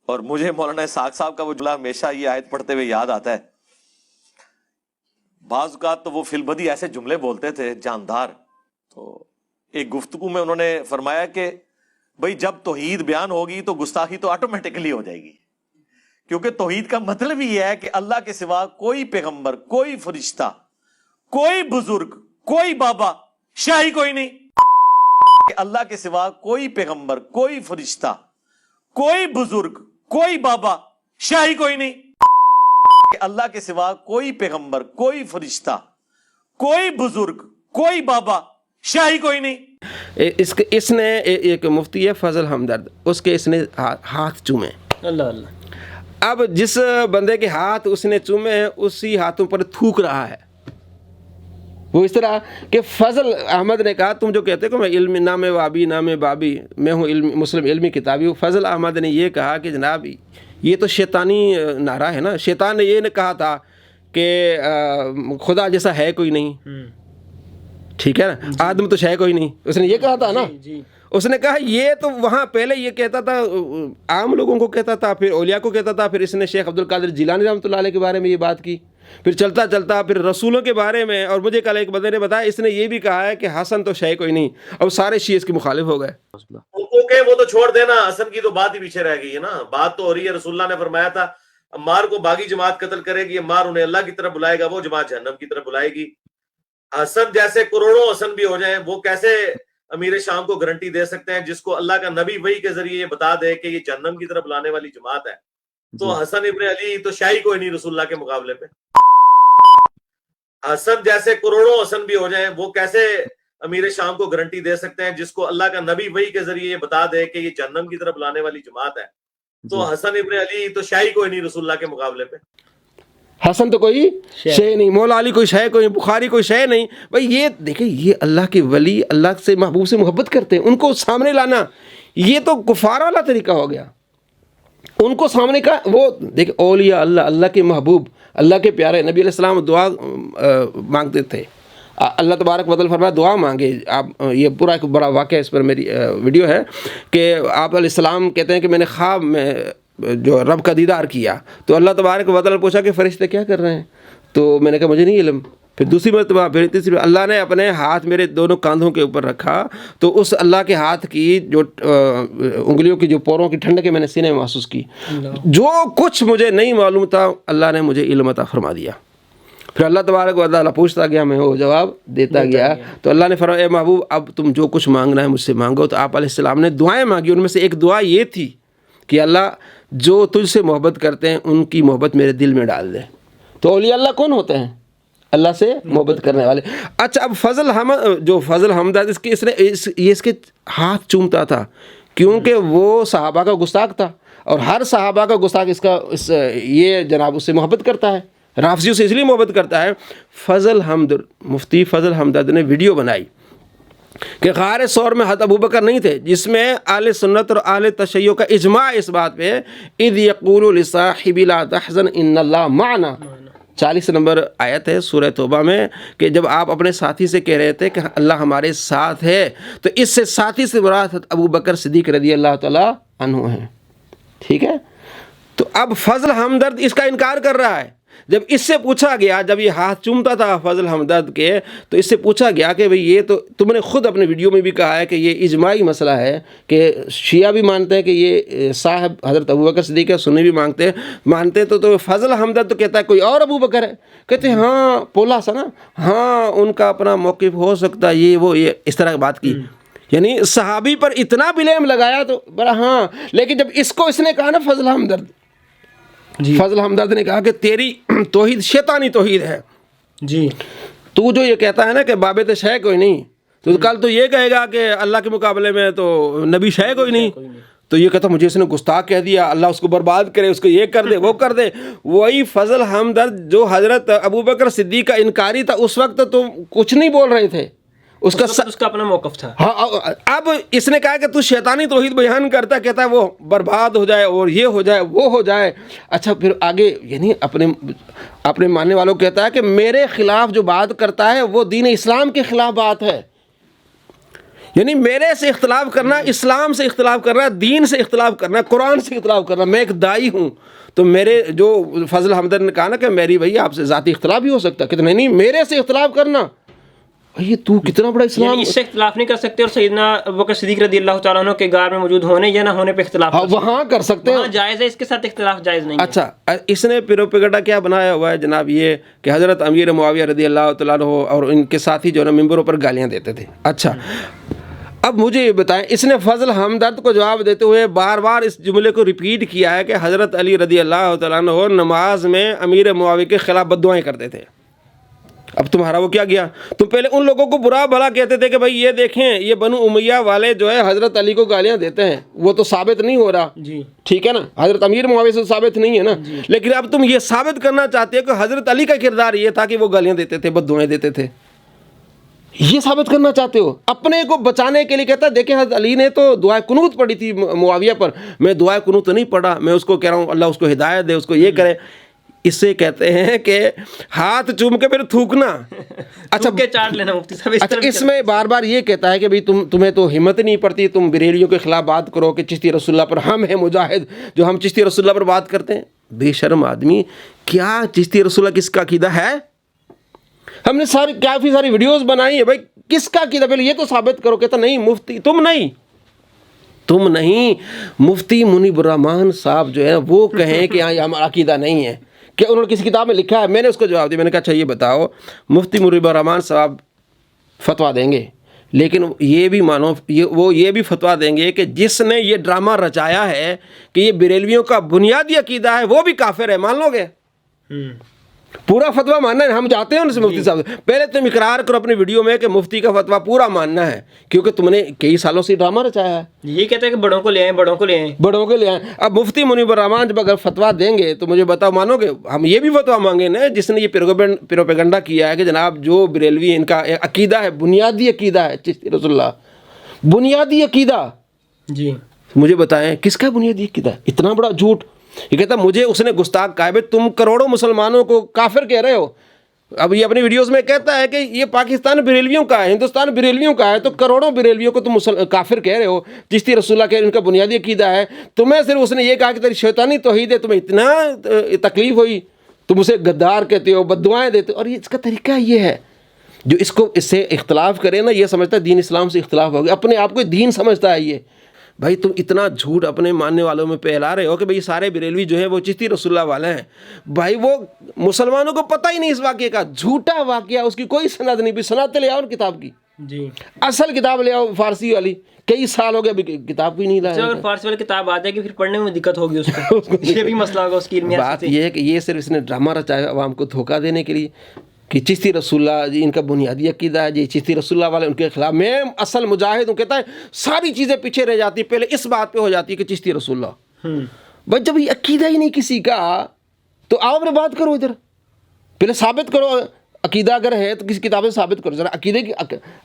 اور مجھے مولانا اسحاق صاحب کا وہ جملہ ہمیشہ یہ آیت پڑھتے ہوئے یاد آتا ہے. بعض اوقات تو وہ فی البدی ایسے جملے بولتے تھے جاندار. تو ایک گفتگو میں انہوں نے فرمایا کہ بھئی جب توحید بیان ہوگی تو گستاخی تو آٹومیٹکلی ہو جائے گی، کیونکہ توحید کا مطلب ہی یہ ہے کہ اللہ کے سوا کوئی پیغمبر، کوئی فرشتہ، کوئی بزرگ، کوئی بابا، شاہی کوئی نہیں. کہ اللہ کے سوا کوئی پیغمبر، کوئی فرشتہ، کوئی بزرگ، کوئی بابا، شاہی کوئی نہیں. کہ اللہ کے سوا کوئی پیغمبر، کوئی فرشتہ، کوئی بزرگ، کوئی بابا، شاہی کوئی نہیں. اس نے ایک مفتی ہے فضل ہمدرد، اس کے اس نے ہاتھ چومے. اللہ اللہ. اب جس بندے کے ہاتھ اس نے چومے ہیں اسی ہاتھوں پر تھوک رہا ہے. وہ اس طرح کہ فضل احمد نے کہا تم جو کہتے ہو کہ میں علم نام وابی نام بابی، میں ہوں مسلم علمی کتابی ہوں. فضل احمد نے یہ کہا کہ جناب یہ تو شیطانی نعرہ ہے نا. شیطان نے یہ کہا تھا کہ خدا جیسا ہے کوئی نہیں، ٹھیک ہے نا، آدم تو ہے کوئی نہیں، اس نے یہ کہا تھا نا. اس نے کہا یہ تو وہاں پہلے یہ کہتا تھا، عام لوگوں کو کہتا تھا، پھر اولیاء کو کہتا تھا، پھر اس نے شیخ عبد القادر جیلانی رحمۃ اللہ علیہ کے بارے میں یہ بات کی، پھر چلتا چلتا پھر رسولوں کے بارے میں. اور مجھے کل ایک بندے نے بتایا اس نے یہ بھی کہا ہے کہ حسن تو شے کوئی نہیں. اب سارے شیعہ اس کے مخالف ہو گئے. ان کو کہ وہ تو چھوڑ دینا، حسن کی تو بات ہی پیچھے رہ گئی ہے نا. بات تو ہو رہی ہے، رسول اللہ نے فرمایا تھا عمار کو باغی جماعت قتل کرے گی، عمار انہیں اللہ کی طرف بلائے گا، وہ جماعت جہنم کی طرف بلائے گی. حسن جیسے کروڑوں حسن بھی ہو جائیں، وہ کیسے امیر شام کو گارنٹی دے سکتے ہیں جس کو اللہ کا نبی وحی کے ذریعے یہ بتا دے کہ یہ جہنم کی طرف بلانے والی جماعت ہے. تو حسن ابن علی تو شاہی کوئی نہیں رسول اللہ کے مقابلے پہ. حسن جیسے کروڑوں حسن بھی ہو جائیں، وہ کیسے امیر شام کو گارنٹی دے سکتے ہیں جس کو اللہ کا نبی وحی کے ذریعے یہ بتا دے کہ یہ جہنم کی طرف بلانے والی جماعت ہے. تو حسن ابن علی تو شاہی کوئی نہیں رسول اللہ کے مقابلے پہ. حسن تو کوئی شے نہیں، مولا علی کوئی شے کوئی، بخاری کوئی شے نہیں. بھائی یہ دیکھیں، یہ اللہ کے ولی اللہ سے محبوب سے محبت کرتے ہیں، ان کو سامنے لانا یہ تو کفار والا طریقہ ہو گیا. ان کو سامنے کا وہ دیکھیں، اولیاء اللہ، اللہ کے محبوب، اللہ کے پیارے. نبی علیہ السلام دعا مانگتے تھے، اللہ تبارک و تعالیٰ فرمایا دعا مانگے. آپ یہ پورا ایک بڑا واقعہ اس پر میری ویڈیو ہے کہ آپ علیہ السلام کہتے ہیں کہ میں نے خواب میں جو رب کا دیدار کیا، تو اللہ تبارک و تعالیٰ نے پوچھا کہ فرشتے کیا کر رہے ہیں؟ تو میں نے کہا مجھے نہیں علم. پھر دوسری مرتبہ، پھر تیسری، اللہ نے اپنے ہاتھ میرے دونوں کاندھوں کے اوپر رکھا، تو اس اللہ کے ہاتھ کی جو انگلیوں کی جو پوروں کی ٹھنڈک میں نے سینے میں محسوس کی. جو کچھ مجھے نہیں معلوم تھا اللہ نے مجھے علم عطا فرما دیا. پھر اللہ تبارک و تعالیٰ پوچھتا گیا، میں وہ جواب دیتا گیا. تو اللہ نے فرمایا اے محبوب اب تم جو کچھ مانگنا ہے مجھ سے مانگو. تو آپ علیہ السلام نے دعائیں مانگی، ان میں سے ایک دعا یہ تھی کہ اللہ جو تجھ سے محبت کرتے ہیں ان کی محبت میرے دل میں ڈال دے. تو اولیاء اللہ کون ہوتے ہیں؟ اللہ سے محبت کرنے والے. اچھا، اب فضل حمدرد اس کے ہاتھ چومتا تھا کیونکہ وہ صحابہ کا گستاخ تھا، اور ہر صحابہ کا گستاخ یہ جناب اس سے محبت کرتا ہے، رافضیوں سے اس لیے محبت کرتا ہے. مفتی فضل حمدرد نے ویڈیو بنائی کہ غار ثور میں حضرت ابوبکر نہیں تھے، جس میں اہل سنت اور اہل تشیع کا اجماع اس بات پہ اذ یقول لصاحب لا تحزن ان اللہ معنا. 40 نمبر آیت ہے سورہ توبہ میں کہ جب آپ اپنے ساتھی سے کہہ رہے تھے کہ اللہ ہمارے ساتھ ہے، تو اس سے ساتھی سے مراد ابوبکر صدیق رضی اللہ تعالیٰ عنہ ہیں. ٹھیک ہے، تو اب فضل ہمدرد اس کا انکار کر رہا ہے. جب اس سے پوچھا گیا، جب یہ ہاتھ چومتا تھا فضل ہمدرد کے، تو اس سے پوچھا گیا کہ بھئی یہ تو تم نے خود اپنے ویڈیو میں بھی کہا ہے کہ یہ اجماعی مسئلہ ہے کہ شیعہ بھی مانتے ہیں کہ یہ صاحب حضرت ابوبکر صدیق ہے، سنی بھی مانتے ہیں. تو فضل ہمدرد تو کہتا ہے کوئی اور ابوبکر ہے. کہتے ہیں ہاں پولا سا نا، ہاں ان کا اپنا موقف ہو سکتا ہے، یہ اس طرح بات کی. یعنی صحابی پر اتنا بلیم لگایا تو بڑا ہاں. لیکن جب اس نے کہا نا فضل ہمدرد نے کہا کہ تیری توحید شیطانی توحید ہے جی، تو جو یہ کہتا ہے نا کہ بابت شے کوئی نہیں، تو کل تو یہ کہے گا کہ اللہ کے مقابلے میں تو نبی شے کوئی نہیں. تو یہ کہتا مجھے اس نے گستاخ کہہ دیا، اللہ اس کو برباد کرے، اس کو یہ کر دے وہ کر دے. وہی فضل ہمدرد جو حضرت ابوبکر صدیق کا انکاری تھا، اس وقت تو کچھ نہیں بول رہے تھے، اس کا اپنا موقف تھا. ہاں، اب اس نے کہا کہ تو شیطانی توحید بیان کرتا، کہتا ہے وہ برباد ہو جائے اور یہ ہو جائے وہ ہو جائے. اچھا، پھر آگے یعنی اپنے ماننے والوں کو کہتا ہے کہ میرے خلاف جو بات کرتا ہے وہ دین اسلام کے خلاف بات ہے. یعنی میرے سے اختلاف کرنا، اسلام سے اختلاف کرنا، دین سے اختلاف کرنا، قرآن سے اختلاف کرنا. میں ایک دائی ہوں تو میرے جو فضل حمدر نے کہا نا کہ میری بھائی آپ سے ذاتی اختلاف بھی ہو سکتا ہے، کہ نہیں میرے سے اختلاف کرنا، یہ تو کتنا بڑا اسلام. یعنی اس سے اختلاف نہیں کر سکتے، اور سیدنا ابوبکر صدیق رضی اللہ تعالیٰ عنہ کے غار میں موجود ہونے یا نہ ہونے پہ اختلاف وہاں کر سکتے ہیں، جائز ہے، اس کے ساتھ اختلاف جائز نہیں ہے. اچھا اس نے پیروپگڑا کیا بنایا ہوا ہے جناب، یہ کہ حضرت امیر معاویہ رضی اللہ تعالیٰ عنہ اور ان کے ساتھی جو ہے نا ممبروں پر گالیاں دیتے تھے. اچھا اب مجھے یہ بتائیں، اس نے فضل ہمدرد کو جواب دیتے ہوئے بار بار اس جملے کو ریپیٹ کیا ہے کہ حضرت علی رضی اللہ تعالیٰ عنہ نماز میں امیر معاویہ کے خلاف بددعائیں کرتے تھے. اب تمہارا وہ کیا گیا، تم پہلے ان لوگوں کو برا بھلا کہتے تھے کہ بھائی یہ دیکھیں یہ بنو امیہ والے جو ہے حضرت علی کو گالیاں دیتے ہیں، وہ تو ثابت نہیں ہو رہا. جی ٹھیک ہے نا، حضرت امیر معاویہ سے ثابت نہیں ہے نا. لیکن اب تم یہ ثابت کرنا چاہتے ہو کہ حضرت علی کا کردار یہ تھا کہ وہ گالیاں دیتے تھے، بددعائیں دیتے تھے، یہ ثابت کرنا چاہتے ہو. اپنے کو بچانے کے لیے کہتا ہے دیکھیں حضرت علی نے تو دعائے قنوت پڑھی تھی معاویہ پر، میں دعائے قنوت نہیں پڑھا، میں اس کو کہہ رہا ہوں اللہ اس کو ہدایت دے، اس کو یہ کرے. اسے کہتے ہیں کہ ہاتھ چوم کے پھر تھوکنا. اچھا کے چاٹ لینا مفتی صاحب. اچھا اس میں بار بار یہ کہتا ہے کہ بھئی تمہیں تو ہمت نہیں پڑتی، تم بریلیوں کے خلاف بات کرو کہ چشتی رسول اللہ پر ہم ہیں مجاہد جو ہم چشتی رسول اللہ پر بات کرتے ہیں. بے شرم آدمی، کیا چشتی رسول اللہ کس کا عقیدہ ہے؟ ہم نے کافی ساری ویڈیوز بنائی ہیں، بھائی کس کا عقیدہ پہلے یہ تو ثابت کرو. کہتا نہیں مفتی تم نہیں مفتی منیب الرحمان صاحب جو ہے وہ کہیں کہ ہاں یہ ہمارا عقیدہ نہیں ہے، کہ انہوں نے کسی کتاب میں لکھا ہے. میں نے اس کو جواب دیا، میں نے کہا اچھا یہ بتاؤ مفتی منیب الرحمان صاحب فتویٰ دیں گے، لیکن یہ بھی مانو وہ یہ بھی فتویٰ دیں گے کہ جس نے یہ ڈرامہ رچایا ہے کہ یہ بریلویوں کا بنیادی عقیدہ ہے وہ بھی کافر ہے، مان لو گے؟ پورا فتویٰ ماننا ہے. ہم چاہتے ہیں ان سے مفتی صاحب پہلے تم اقرار کرو اپنی ویڈیو میں کہ مفتی کا فتویٰ پورا ماننا ہے، کیونکہ تم نے کئی سالوں سے ڈرامہ رچایا ہے. یہ کہتے ہیں کہ بڑوں کو لے آئیں. اب مفتی منیب الرحمان جب اگر فتویٰ دیں گے تو مجھے بتاؤ مانو گے؟ ہم یہ بھی فتویٰ مانگے نا جس نے یہ پیروپیگنڈا کیا ہے کہ جناب جو بریلوی ان کا عقیدہ ہے، بنیادی عقیدہ ہے چشتی رسول اللہ، بنیادی عقیدہ. جی مجھے بتائیں کس کا بنیادی عقیدہ ہے؟ اتنا بڑا جھوٹ. یہ کہتا مجھے اس نے گستاخ کہا ہے، تم کروڑوں مسلمانوں کو کافر کہہ رہے ہو. اب یہ اپنی ویڈیوز میں کہتا ہے کہ یہ پاکستان بریلویوں کا ہے، ہندوستان بریلویوں کا ہے، تو کروڑوں بریلویوں کو تم کافر کہہ رہے ہو. چشتی رسول اللہ کے ان کا بنیادی عقیدہ ہے. تمہیں صرف اس نے یہ کہا کہ تیری شیطانی توحید ہے، تمہیں اتنا تکلیف ہوئی، تم اسے غدار کہتے ہو، بددعائیں دیتے ہو. اور یہ اس کا طریقہ یہ ہے، جو اس سے اختلاف کرے نا یہ سمجھتا ہے دین اسلام سے اختلاف ہو گیا، اپنے آپ کو دین سمجھتا ہے. یہ بھائی تم اتنا جھوٹ اپنے ماننے والوں میں پھیلا رہے ہو کہ بھئی سارے بریلوی جو ہیں وہ چشتی رسول اللہ والے ہیں. بھائی وہ مسلمانوں کو پتہ ہی نہیں اس واقعے کا، جھوٹا واقعہ، اس کی کوئی سند نہیں. بھی سند لے آؤ کتاب کی، جی اصل کتاب لے آؤ فارسی والی. کئی سال ہو گئے ابھی کتاب بھی نہیں لایا. اگر فارسی والی کتاب آ جائے گی پھر پڑھنے میں دقت ہوگی اس کو. یہ بھی مسئلہ ہوگا اس کی علمیات. بات یہ ہے کہ یہ صرف اس نے ڈرامہ رچایا عوام کو دھوکہ دینے کے لیے کہ چشتی رسول اللہ جی ان کا بنیادی عقیدہ ہے، جی چشتی رسول اللہ والے ان کے خلاف میں اصل مجاہد ہوں. کہتا ہے ساری چیزیں پیچھے رہ جاتی، پہلے اس بات پہ ہو جاتی ہے کہ چشتی رسول اللہ. بھائی جب یہ عقیدہ ہی نہیں کسی کا تو آؤ اپنے بات کرو، ادھر پہلے ثابت کرو. عقیدہ اگر ہے تو کسی کتاب سے ثابت کرو ذرا. عقیدے کی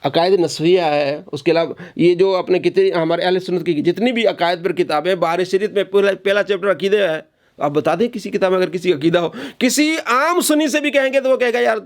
عقائد نسویہ ہے، اس کے علاوہ یہ جو اپنے کتنے ہمارے اہل سنت کی جتنی بھی عقائد پر کتابیں، بہار شریعت میں پہلا چیپٹر عقیدے ہے. آپ بتا دیں کسی کتاب میں اگر کسی عقیدہ ہو، کسی عام سنی سے بھی کہیں گے تو وہ کہے گا یار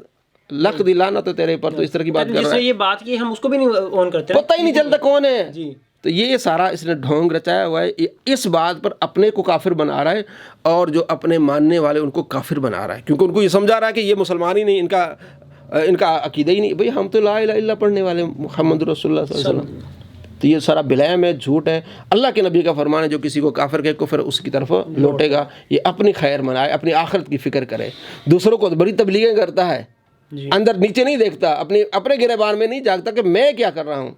لکھ دلانا تو تیرے پر، تو اس طرح کی بات کر رہا ہے. جس نے یہ بات کی ہم اس کو بھی نہیں اون کرتے، پتہ ہی نہیں چلتا کون ہے. جی تو یہ سارا اس نے ڈھونگ رچایا ہوا ہے. اس بات پر اپنے کو کافر بنا رہا ہے اور جو اپنے ماننے والے ان کو کافر بنا رہا ہے، کیونکہ ان کو یہ سمجھا رہا ہے کہ یہ مسلمان ہی نہیں، ان کا عقیدہ ہی نہیں. بھئی ہم تو لا الہ الا اللہ پڑھنے والے محمد رسول اللہ صلی اللہ علیہ وسلم. تو یہ سارا بلیم ہے، جھوٹ ہے. اللہ کے نبی کا فرمان ہے جو کسی کو کافر کہے کفر اس کی طرف لوٹے گا. یہ اپنی خیر منائے، اپنی آخرت کی فکر کرے. دوسروں کو بڑی تبلیغیں کرتا ہے، اندر نیچے نہیں دیکھتا، اپنے گریبان میں نہیں جاگتا کہ میں کیا کر رہا ہوں.